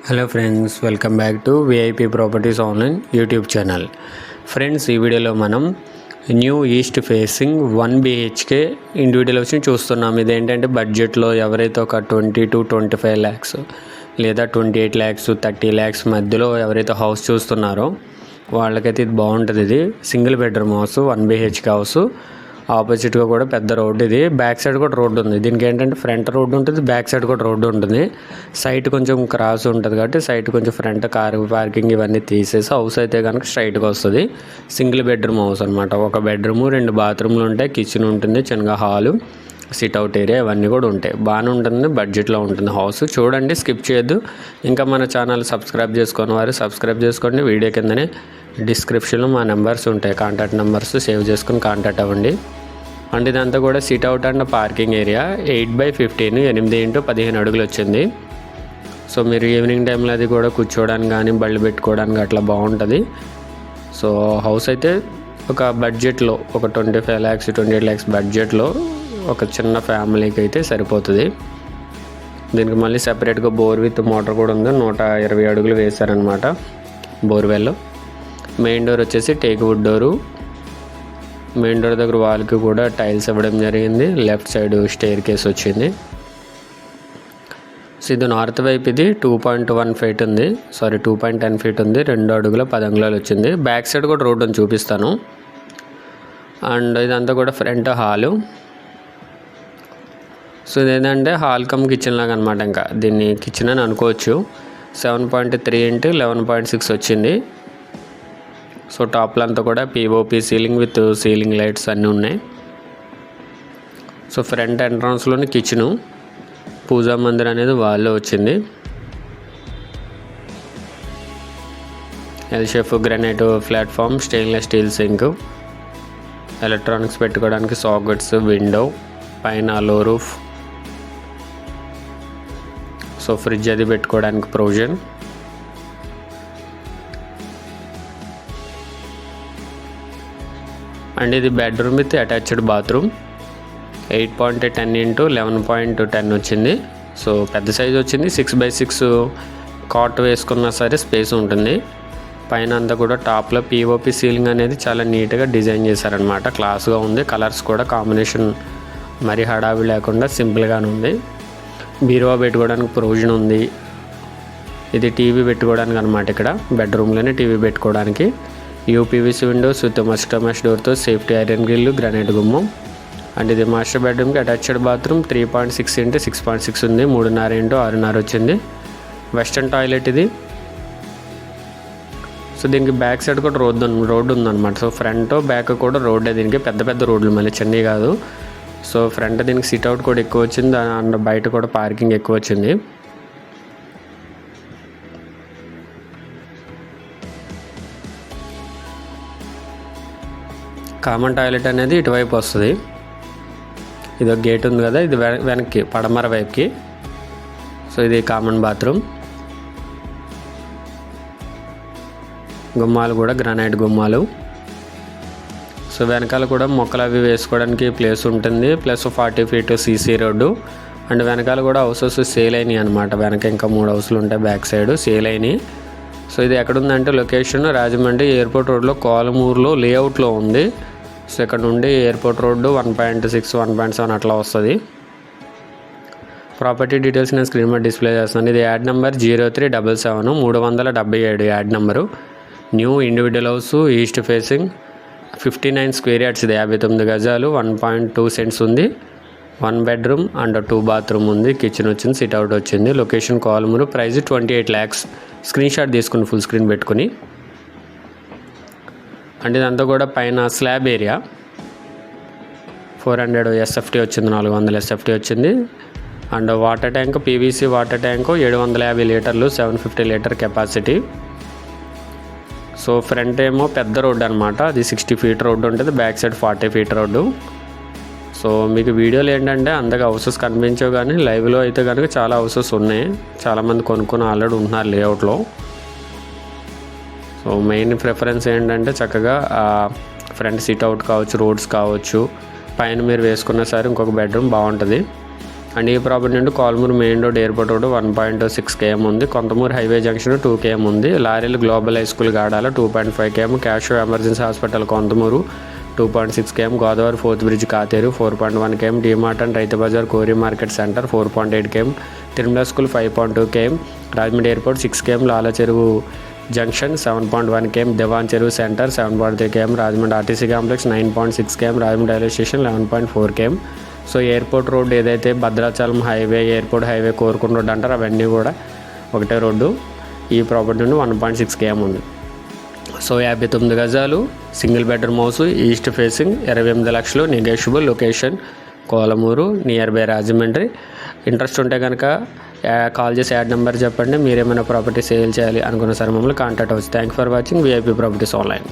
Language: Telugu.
Hello friends, welcome back to VIP properties online YouTube channel. Friends, ఈ వీడియోలో మనం new east facing 1 BHK individual హౌస్ని చూస్తున్నాం. ఇదేంటంటే బడ్జెట్లో ఎవరైతే ఒక 20 to 25 lakhs లేదా 28 lakhs 30 lakhs మధ్యలో ఎవరైతే హౌస్ చూస్తున్నారో వాళ్ళకైతే ఇది బాగుంటుంది. ఇది single bedroom house, 1 BHK house. ఆపోజిట్గా కూడా పెద్ద రోడ్డు. ఇది బ్యాక్ సైడ్ కూడా రోడ్డు ఉంది. దీనికి ఏంటంటే ఫ్రంట్ రోడ్డు ఉంటుంది, బ్యాక్ సైడ్ కూడా రోడ్డు ఉంటుంది. సైట్ కొంచెం క్రాస్ ఉంటుంది కాబట్టి సైట్ కొంచెం ఫ్రంట్ కార్ పార్కింగ్ ఇవన్నీ తీసేసి హౌస్ అయితే కనుక స్ట్రైట్గా వస్తుంది. సింగిల్ బెడ్రూమ్ హౌస్ అనమాట. ఒక బెడ్రూమ్, 2 బాత్రూమ్లు ఉంటాయి, కిచెన్ ఉంటుంది, చిన్నగా హాలు, సిట్అవుట్ ఏరియా ఇవన్నీ కూడా ఉంటాయి. బాగానే ఉంటుంది, బడ్జెట్లో ఉంటుంది హౌస్. చూడండి, స్కిప్ చేయొద్దు. ఇంకా మన ఛానల్ సబ్స్క్రైబ్ చేసుకుని వారు సబ్స్క్రైబ్ చేసుకోండి. వీడియో కిందనే డిస్క్రిప్షన్లో మా నెంబర్స్ ఉంటాయి, కాంటాక్ట్ నెంబర్స్ సేవ్ చేసుకుని కాంటాక్ట్ అవ్వండి. అండ్ ఇదంతా కూడా sit-out and parking area. 8x15 8x15 అడుగులు వచ్చింది. సో మీరు ఈవినింగ్ టైంలో అది కూడా కూర్చోవడానికి కానీ బళ్ళు పెట్టుకోవడానికి అట్లా బాగుంటుంది. సో హౌస్ అయితే ఒక బడ్జెట్లో ఒక 25 lakhs 28 lakhs బడ్జెట్లో ఒక చిన్న ఫ్యామిలీకి అయితే సరిపోతుంది. దీనికి మళ్ళీ సెపరేట్గా బోర్ విత్ మోటార్ కూడా ఉంది. 120 అడుగులు వేశారనమాట బోర్వెల్. మెయిన్ డోర్ వచ్చేసి teak wood door. Main door దగ్గర వాల్కి కూడా టైల్స్ ఇవ్వడం జరిగింది. లెఫ్ట్ సైడ్ స్టేర్ కేస్ వచ్చింది. సో ఇది నార్త్ వైపు. ఇది 2.1 feet ఉంది, 2.10 feet ఉంది. 2 అడుగుల 10 అంగుళాలు వచ్చింది. బ్యాక్ సైడ్ కూడా రోడ్డుని చూపిస్తాను. అండ్ ఇదంతా కూడా ఫ్రంట్ హాలు. సో ఇదేంటంటే హాల్ కమ్ కిచెన్ లాగా అనమాట. ఇంకా దీన్ని కిచెన్ అని అనుకోవచ్చు. 7.3 x 11.6 వచ్చింది. సో టాప్లో అంతా కూడా POP ceiling with ceiling lights అన్నీ ఉన్నాయి. సో ఫ్రంట్ ఎంట్రన్స్లోని కిచెను, పూజా మందిర్ అనేది వాళ్ళే వచ్చింది. L shape granite platform, stainless steel sink, electronics పెట్టుకోవడానికి సాకెట్స్, విండో, పైన లో రూఫ్. సో ఫ్రిడ్జ్ అది పెట్టుకోవడానికి ప్రొవిజన్. అండ్ ఇది bedroom with attached bathroom. 8.10 x 11.10 వచ్చింది. సో పెద్ద సైజు వచ్చింది. 6x6 కాట్ వేసుకున్నా సరే స్పేస్ ఉంటుంది. పైన అంతా కూడా టాప్లో పిఓపి సీలింగ్ అనేది చాలా నీట్గా డిజైన్ చేశారనమాట. క్లాస్గా ఉంది. కలర్స్ కూడా కాంబినేషన్ మరి హడావి లేకుండా సింపుల్గానే ఉంది. బీరువా పెట్టుకోవడానికి ప్రొవిజన్ ఉంది. ఇది టీవీ పెట్టుకోవడానికి అనమాట. ఇక్కడ బెడ్రూమ్లోనే టీవీ పెట్టుకోవడానికి. యూపీవీసీ విండోస్ విత్ మస్టమైజ్ డోర్తో సేఫ్టీ ఐరన్ గ్రిల్, గ్రానైట్ గుమ్మం. అండ్ ఇది మాస్టర్ బెడ్రూమ్కి అటాచ్డ్ బాత్రూమ్. 3.6 x 6.6 ఉంది. 3.5 x 6.5 వచ్చింది. వెస్టర్న్ టాయిలెట్ ఇది. సో దీనికి బ్యాక్ సైడ్ కూడా రోడ్డు ఉందన్నమాట. సో ఫ్రంట్ బ్యాక్ కూడా రోడ్డే. దీనికి పెద్ద పెద్ద రోడ్లు, మళ్ళీ చిన్నవి కాదు. సో ఫ్రంట్ దీనికి సిట్అవుట్ కూడా ఎక్కువ వచ్చింది. అండ్ బయట కూడా పార్కింగ్ ఎక్కువ వచ్చింది. కామన్ టాయిలెట్ అనేది ఇటువైపు వస్తుంది. ఇది ఒక గేట్ ఉంది కదా, ఇది వెనక్కి పడమర వైపుకి. సో ఇది కామన్ బాత్రూమ్. గుమ్మాలు కూడా గ్రానైట్ గుమ్మాలు. సో వెనకాల కూడా మొక్కలు అవి వేసుకోవడానికి ప్లేస్ ఉంటుంది. Plus 40 feet CC road. And వెనకాల కూడా హౌసెస్ సేల్ అయినాయి అనమాట. వెనక ఇంకా 3 హౌస్లు ఉంటాయి బ్యాక్ సైడ్ సేల్ అయినాయి. సో ఇది ఎక్కడుందంటే లొకేషన్ రాజమండ్రి ఎయిర్పోర్ట్ రోడ్లో కోలమూరులో లేఅవుట్లో ఉంది. సో ఇక్కడ నుండి ఎయిర్పోర్ట్ రోడ్డు 1.6 1.7 అట్లా వస్తుంది. ప్రాపర్టీ డీటెయిల్స్ నేను స్క్రీన్ మీద డిస్ప్లే చేస్తాను. ఇది add number 0377 377 add number. New individual house, east facing, 59 square yards. ఇది 59 గజాలు, 1.2 cents ఉంది. 1 bedroom అండ్ 2 bathroom ఉంది. కిచెన్ వచ్చింది, సిట్అవుట్ వచ్చింది. Location Kolamuru. Price 28 lakhs. Screen shot తీసుకుని ఫుల్ స్క్రీన్ పెట్టుకుని. అండ్ ఇదంతా కూడా పైన స్లాబ్ ఏరియా. 400 SFT వచ్చింది, 400 SFT వచ్చింది. And water tank, PVC water tank 750 లీటర్లు, 750 లీటర్ కెపాసిటీ. సో ఫ్రంట్ ఏమో పెద్ద రోడ్డు అనమాట. అది 60 feet రోడ్డు ఉంటుంది. Back side 40 feet road. So మీకు వీడియోలు ఏంటంటే అంతగా హౌసెస్ కనిపించవు, కానీ లైవ్లో అయితే కనుక చాలా హౌసెస్ ఉన్నాయి. చాలామంది కొనుక్కొని ఆల్రెడీ ఉంటున్నారు లేఅవుట్లో. సో మెయిన్ ప్రిఫరెన్స్ ఏంటంటే చక్కగా ఫ్రంట్ సిట్అవుట్ కావచ్చు, రోడ్స్ కావచ్చు, పైన మీరు వేసుకున్న సరే ఇంకొక బెడ్రూమ్ బాగుంటుంది. అండ్ ఈ ప్రాపర్టీ నుండి Kalmuru main road airport road 1.6 km ఉంది. కొంతమూరు హైవే జంక్షన్ 2 km ఉంది. లారీలు global high school Gadala 2.5 km, cash emergency hospital Konthamuru 2.6 km, Godavari fourth bridge Katheru 4.1 km, DMart and Rythu Bazar కోరి market centre 4.8 km, Tirumala school 5.2 km, Rajahmundry airport 6 km, Lala చెరువు జంక్షన్ 7.1 km, దివాన్ చెరువు centre 7.3 km, Rajahmundry RTC complex 9.6 km, Rajahmundry railway station 11.4 km. So airport road ఏదైతే భద్రాచలం హైవే, ఎయిర్పోర్ట్ హైవే, కోరుకున్న రోడ్ అంటారు, అవన్నీ కూడా ఒకటే రోడ్డు. ఈ ప్రాపర్టీ నుండి 1.6 km ఉంది. సో 59 గజాలు, single bedroom house, east facing, 28 లక్షలు, negotiable, location Kolamuru near by Rajahmundry. Interest ఉంటే కనుక కాల్ చేసి యాడ్ నెంబర్ చెప్పండి. మీరేమైనా ప్రాపర్టీ సేల్ చేయాలి అనుకున్న సరే మమ్మల్ని కాంటాక్ట్ అవ్వచ్చు. Thank for watching VIP properties online.